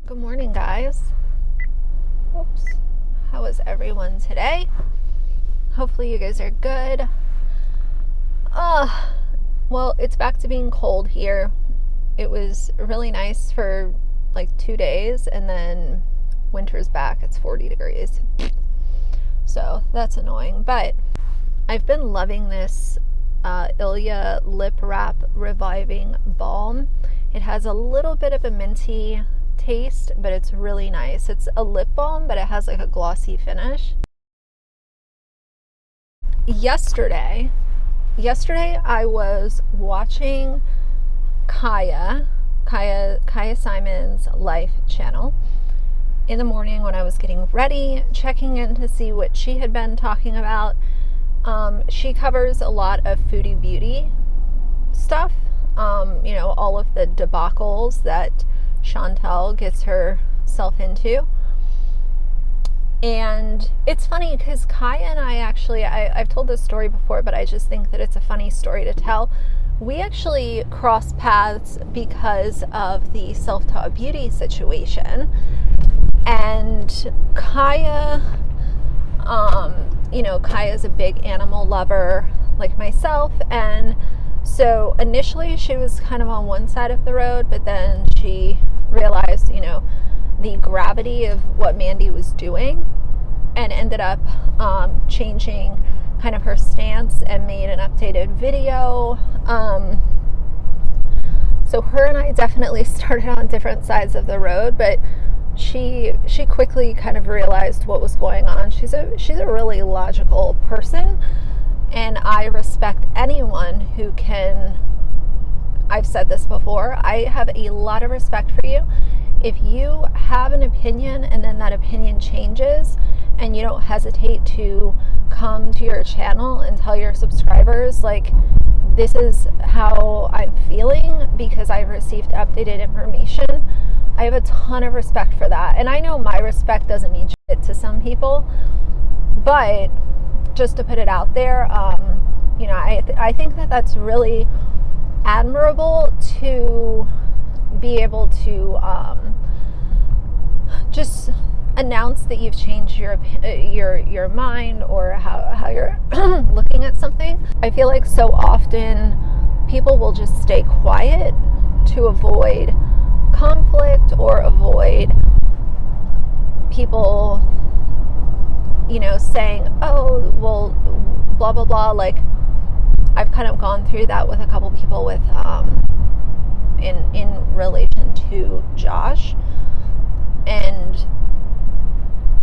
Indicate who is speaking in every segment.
Speaker 1: Good morning, guys. Oops. How is everyone today? Hopefully you guys are good. Well, it's back to being cold here. It was really nice for like 2 days, and then winter's back. It's 40 degrees. So that's annoying. But I've been loving this Ilia Lip Wrap Reviving Balm. It has a little bit of a minty taste, but it's really nice. It's a lip balm, but it has like a glossy finish. Yesterday I was watching Kaia Simon's life channel in the morning when I was getting ready, checking in to see what she had been talking about. She covers a lot of Foodie Beauty stuff, all of the debacles that Chantel gets herself into. And it's funny because Kaia and I I've told this story before, but I just think that it's a funny story to tell. We actually crossed paths because of the self-taught beauty situation. And Kaia, Kaia's a big animal lover like myself. And so initially she was kind of on one side of the road, but then she realized, the gravity of what Mandy was doing, and ended up changing kind of her stance and made an updated video. So her and I definitely started on different sides of the road, but she quickly kind of realized what was going on. She's a really logical person, and I respect anyone who can. I've said this before, I have a lot of respect for you. If you have an opinion and then that opinion changes and you don't hesitate to come to your channel and tell your subscribers, like, this is how I'm feeling because I've received updated information, I have a ton of respect for that. And I know my respect doesn't mean shit to some people, but just to put it out there, I think that that's really admirable to be able to just announce that you've changed your mind or how you're looking at something. I feel like so often people will just stay quiet to avoid conflict or avoid people, saying, oh, well, blah, blah, blah. Like, I've kind of gone through that with a couple people with in relation to Josh, and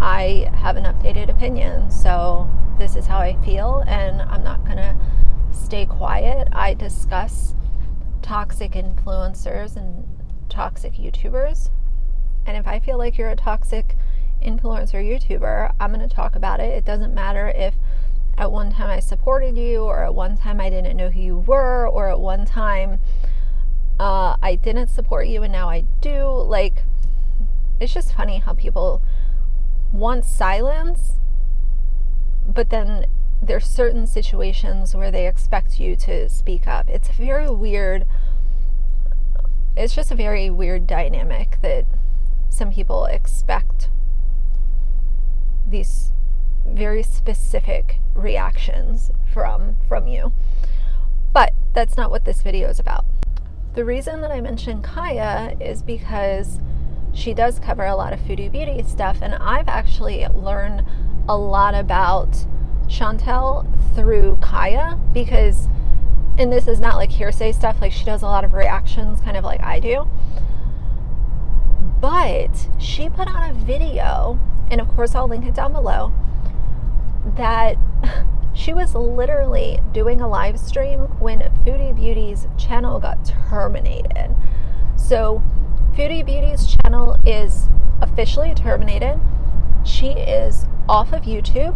Speaker 1: I have an updated opinion, so this is how I feel, and I'm not gonna stay quiet. I discuss toxic influencers and toxic YouTubers, and if I feel like you're a toxic influencer YouTuber, I'm gonna talk about it. It doesn't matter if at one time I supported you, or at one time I didn't know who you were, or at one time I didn't support you and now I do. Like, it's just funny how people want silence, but then there's certain situations where they expect you to speak up. It's just a very weird dynamic that some people expect these very specific reactions from you. But that's not what this video is about. The reason that I mentioned Kaia is because she does cover a lot of Foodie Beauty stuff, and I've actually learned a lot about Chantel through Kaia, because, and this is not like hearsay stuff, like she does a lot of reactions kind of like I do, but she put on a video, and of course I'll link it down below, that she was literally doing a live stream when Foodie Beauty's channel got terminated. So Foodie Beauty's channel is officially terminated. She is off of YouTube,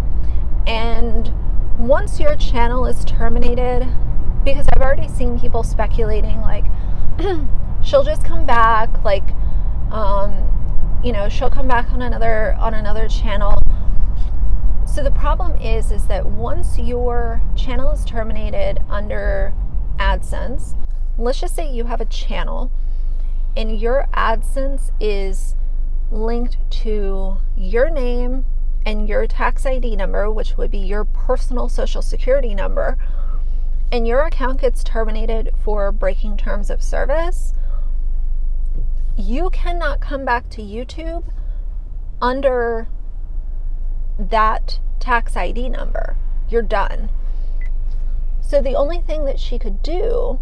Speaker 1: and once your channel is terminated, because I've already seen people speculating, like, she'll just come back, like, she'll come back on another channel. So the problem is that once your channel is terminated under AdSense, let's just say you have a channel and your AdSense is linked to your name and your tax ID number, which would be your personal social security number, and your account gets terminated for breaking terms of service, you cannot come back to YouTube under that tax ID number. You're done. So the only thing that she could do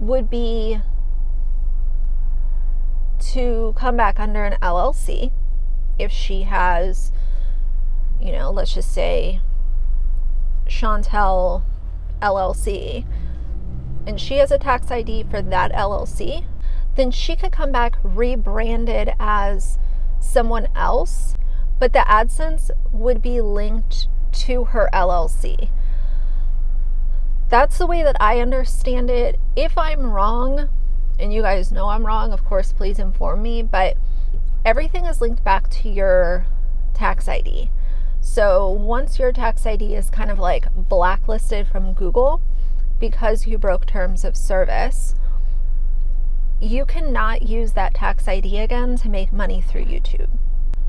Speaker 1: would be to come back under an LLC if she has, let's just say Chantel LLC, and she has a tax ID for that LLC, then she could come back rebranded as someone else, but the AdSense would be linked to her LLC. That's the way that I understand it. If I'm wrong, and you guys know I'm wrong, of course, please inform me, but everything is linked back to your tax ID. So once your tax ID is kind of like blacklisted from Google because you broke terms of service, you cannot use that tax ID again to make money through YouTube.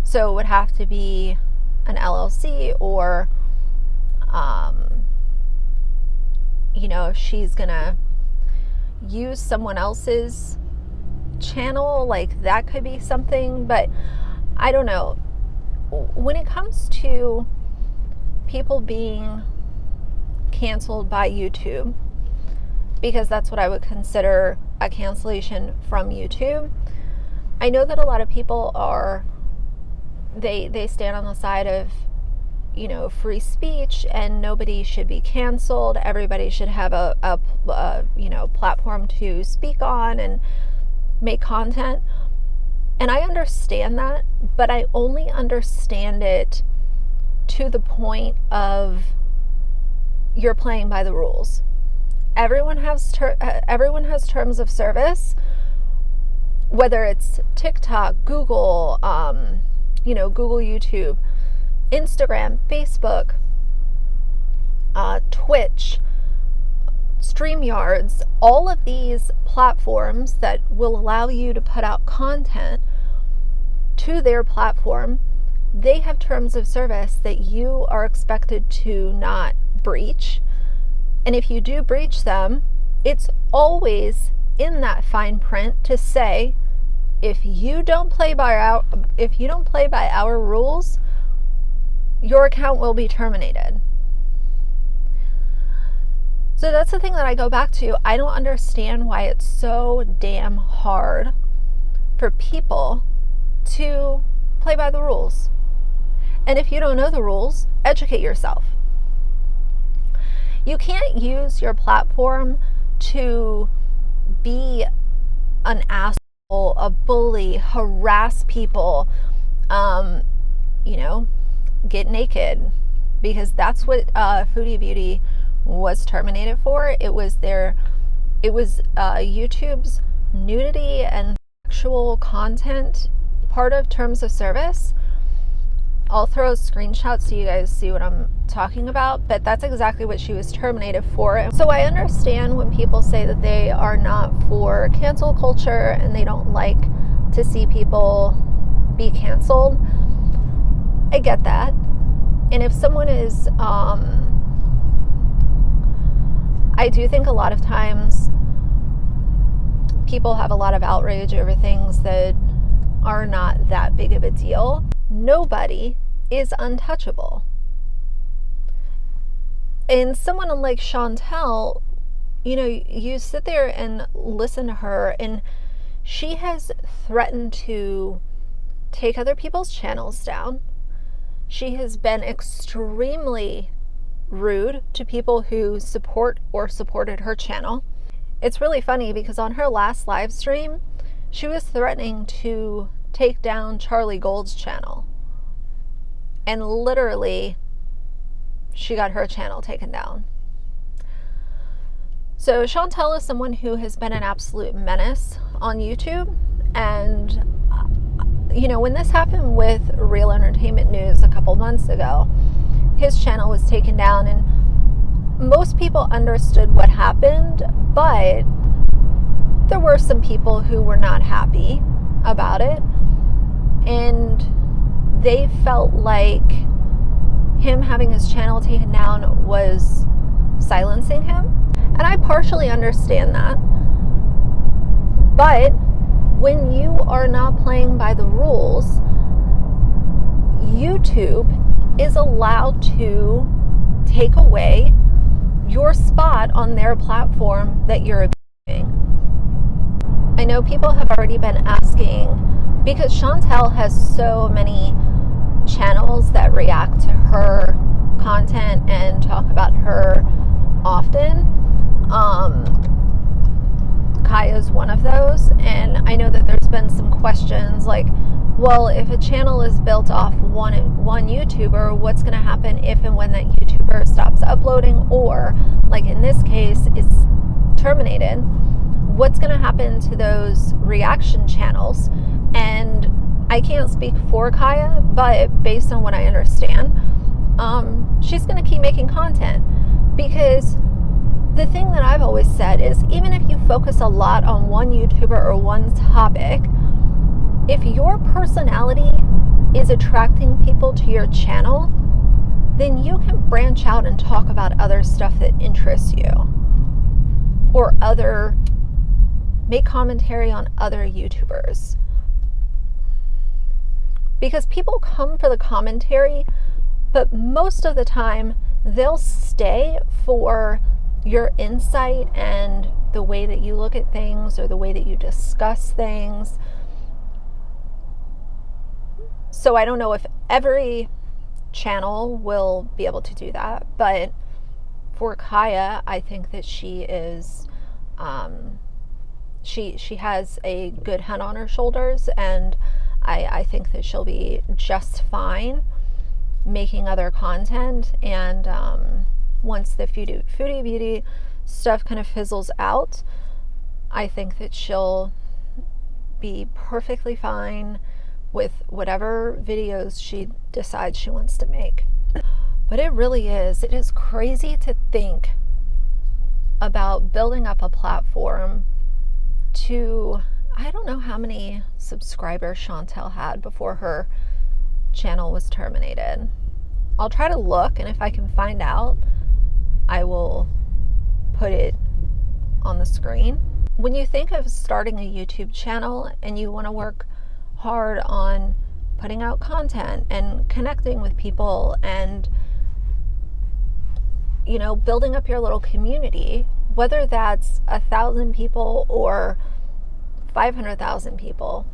Speaker 1: So it would have to be an LLC, or if she's gonna use someone else's channel, like that could be something. But I don't know. When it comes to people being canceled by YouTube, because that's what I would consider a cancellation from YouTube, I know that a lot of people they stand on the side of free speech, and nobody should be canceled. Everybody should have a platform to speak on and make content. And I understand that, but I only understand it to the point of you're playing by the rules. Everyone has terms of service, whether it's TikTok, Google, Google, YouTube, Instagram, Facebook, Twitch, StreamYards, all of these platforms that will allow you to put out content to their platform, they have terms of service that you are expected to not breach. And if you do breach them, it's always in that fine print to say, if you don't play by our rules, your account will be terminated. So that's the thing that I go back to. I don't understand why it's so damn hard for people to play by the rules. And if you don't know the rules, educate yourself. You can't use your platform to be an asshole, a bully, harass people, get naked, because that's what Foodie Beauty was terminated for. It was YouTube's nudity and sexual content part of terms of service. I'll throw screenshots so you guys see what I'm talking about, but that's exactly what she was terminated for. So I understand when people say that they are not for cancel culture and they don't like to see people be canceled. I get that. And if someone is, I do think a lot of times people have a lot of outrage over things that are not that big of a deal. Nobody is untouchable. And someone like Chantel, you sit there and listen to her, and she has threatened to take other people's channels down. She has been extremely rude to people who support or supported her channel. It's really funny because on her last live stream, she was threatening to take down Charlie Gold's channel. And literally, she got her channel taken down. So Chantel is someone who has been an absolute menace on YouTube. And, when this happened with Real Entertainment News a couple months ago, his channel was taken down, and most people understood what happened, but there were some people who were not happy about it. they felt like him having his channel taken down was silencing him. And I partially understand that. But when you are not playing by the rules, YouTube is allowed to take away your spot on their platform that you're abusing. I know people have already been asking, because Chantel has so many channels that react to her content and talk about her often. Kaia's one of those, and I know that there's been some questions like, well, if a channel is built off one YouTuber, what's going to happen if and when that YouTuber stops uploading, or like in this case is terminated? What's going to happen to those reaction channels? And I can't speak for Kaia, but based on what I understand, she's going to keep making content, because the thing that I've always said is, even if you focus a lot on one YouTuber or one topic, if your personality is attracting people to your channel, then you can branch out and talk about other stuff that interests you, or make commentary on other YouTubers. Because people come for the commentary, but most of the time they'll stay for your insight and the way that you look at things or the way that you discuss things. So I don't know if every channel will be able to do that, but for Kaia, I think that she is, she has a good head on her shoulders, and I think that she'll be just fine making other content. And once the Foodie Beauty stuff kind of fizzles out, I think that she'll be perfectly fine with whatever videos she decides she wants to make. But it is crazy to think about building up a platform to, I don't know how many subscribers Chantel had before her channel was terminated. I'll try to look, and if I can find out, I will put it on the screen. When you think of starting a YouTube channel and you want to work hard on putting out content and connecting with people and, you know, building up your little community, whether that's 1,000 people or 500,000 people,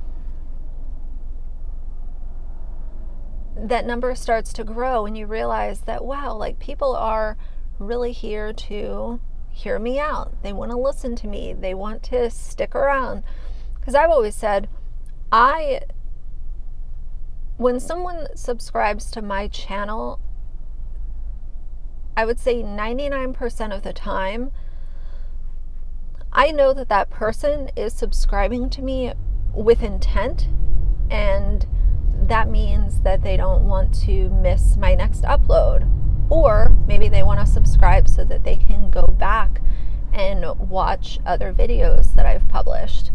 Speaker 1: that number starts to grow, and you realize that, wow, like, people are really here to hear me out. They want to listen to me. They want to stick around. Because I've always said, when someone subscribes to my channel, I would say 99% of the time, I know that that person is subscribing to me with intent, and that means that they don't want to miss my next upload. Or maybe they want to subscribe so that they can go back and watch other videos that I've published.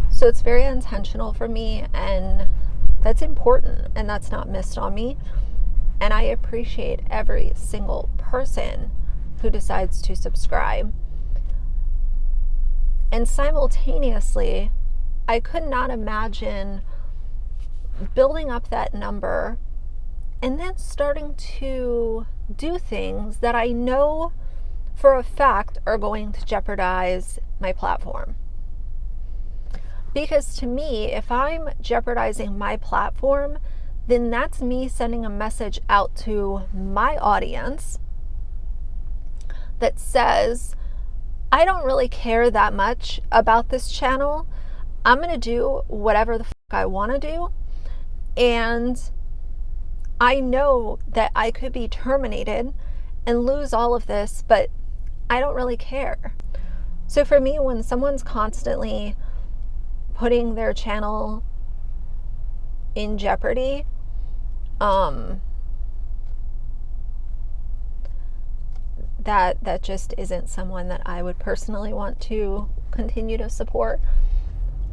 Speaker 1: So it's very intentional for me, and that's important, and that's not missed on me. And I appreciate every single person who decides to subscribe. And simultaneously, I could not imagine building up that number and then starting to do things that I know for a fact are going to jeopardize my platform. Because to me, if I'm jeopardizing my platform, then that's me sending a message out to my audience that says, I don't really care that much about this channel. I'm going to do whatever the fuck I want to do. And I know that I could be terminated and lose all of this, but I don't really care. So for me, when someone's constantly putting their channel in jeopardy, that just isn't someone that I would personally want to continue to support.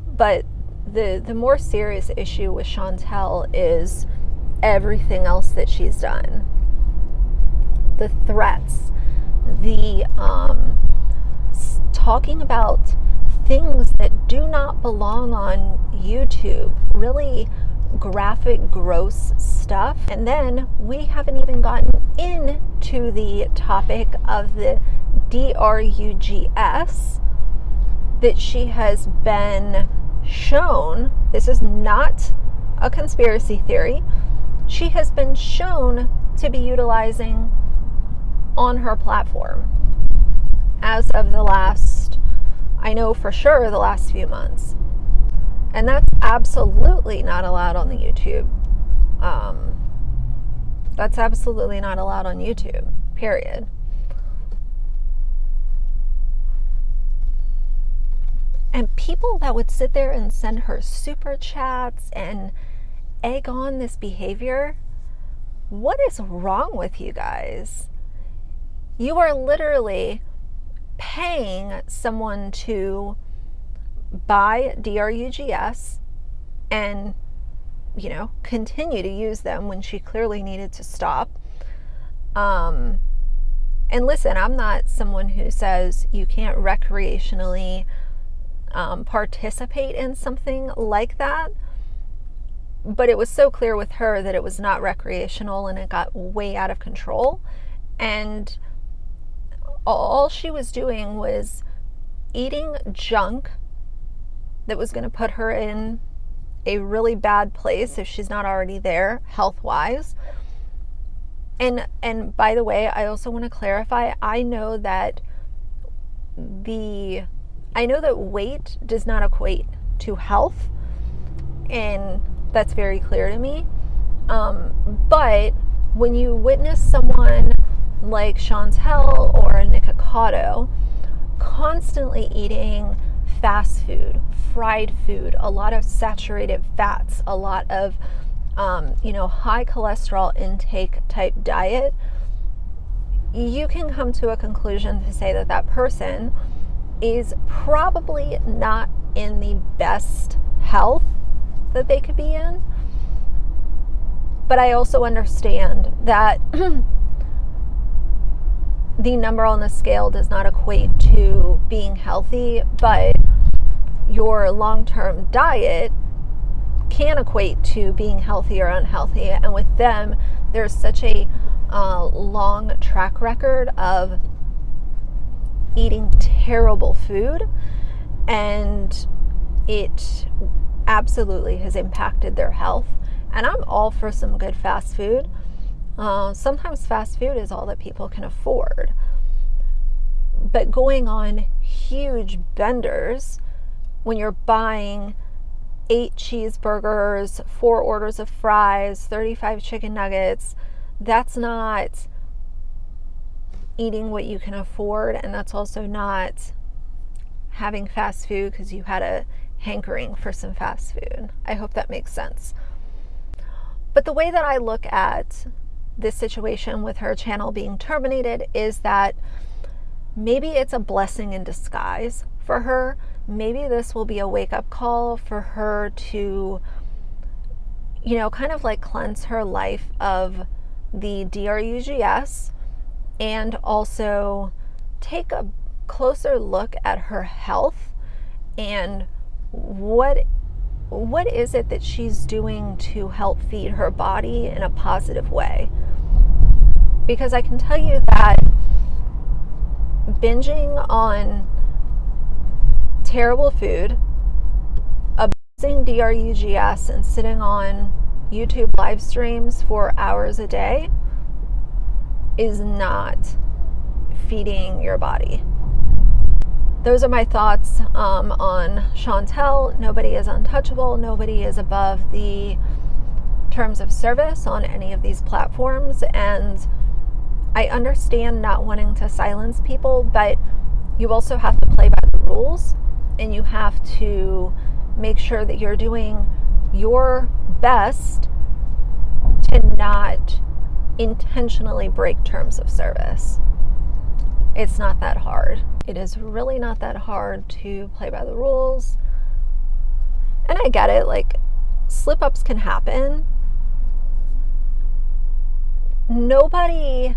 Speaker 1: But the more serious issue with Chantel is everything else that she's done. The threats, the talking about things that do not belong on YouTube, really graphic, gross stuff. And then we haven't even gotten into the topic of the drugs that she has been shown. This is not a conspiracy theory. She has been shown to be utilizing on her platform as of the last, I know for sure, the last few months. And that's absolutely not allowed on the YouTube. That's absolutely not allowed on YouTube, period. And people that would sit there and send her super chats and egg on this behavior, what is wrong with you guys? You are literally paying someone to buy drugs and, continue to use them when she clearly needed to stop. And listen, I'm not someone who says you can't recreationally participate in something like that, but it was so clear with her that it was not recreational and it got way out of control. And all she was doing was eating junk that was going to put her in a really bad place if she's not already there health-wise. And by the way, I also want to clarify, I know that weight does not equate to health, and that's very clear to me. But when you witness someone like Chantel or Nikocado constantly eating fast food, fried food, a lot of saturated fats, a lot of high cholesterol intake type diet, you can come to a conclusion to say that that person is probably not in the best health that they could be in. But I also understand that the number on the scale does not equate to being healthy, but your long-term diet can equate to being healthy or unhealthy. And with them, there's such a long track record of eating terrible food, and it absolutely has impacted their health. And I'm all for some good fast food. Sometimes fast food is all that people can afford. But going on huge benders when you're buying 8 cheeseburgers, 4 orders of fries, 35 chicken nuggets, that's not eating what you can afford, and that's also not having fast food because you had a hankering for some fast food. I hope that makes sense. But the way that I look at this situation with her channel being terminated is that maybe it's a blessing in disguise for her. Maybe this will be a wake-up call for her to, kind of like cleanse her life of the drugs, and also take a closer look at her health and what is it that she's doing to help feed her body in a positive way. Because I can tell you that binging on terrible food, abusing drugs, and sitting on YouTube live streams for hours a day is not feeding your body. Those are my thoughts on Chantel. Nobody is untouchable. Nobody is above the terms of service on any of these platforms. And I understand not wanting to silence people, but you also have to play by the rules, and you have to make sure that you're doing your best to not intentionally break terms of service. It's not that hard. It is really not that hard to play by the rules. And I get it, like, slip-ups can happen, nobody,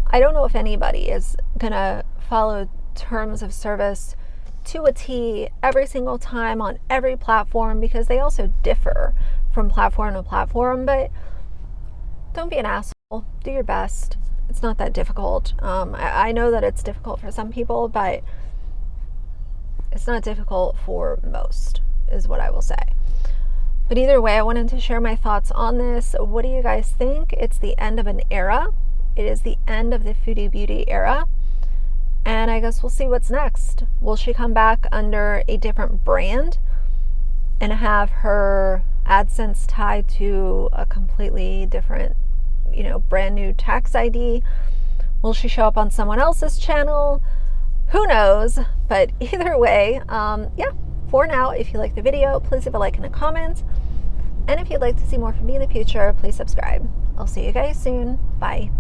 Speaker 1: I don't know if anybody is gonna follow terms of service to a T every single time on every platform, because they also differ from platform to platform. But don't be an asshole. Do your best. It's not that difficult. I know that it's difficult for some people, but it's not difficult for most, is what I will say. But either way, I wanted to share my thoughts on this. What do you guys think? It's the end of an era. It is the end of the Foodie Beauty era. And I guess we'll see what's next. Will she come back under a different brand and have her AdSense tied to a completely different, brand new tax ID? Will she show up on someone else's channel? Who knows? But either way, for now, if you like the video, please leave a like and a comment. And if you'd like to see more from me in the future, please subscribe. I'll see you guys soon. Bye.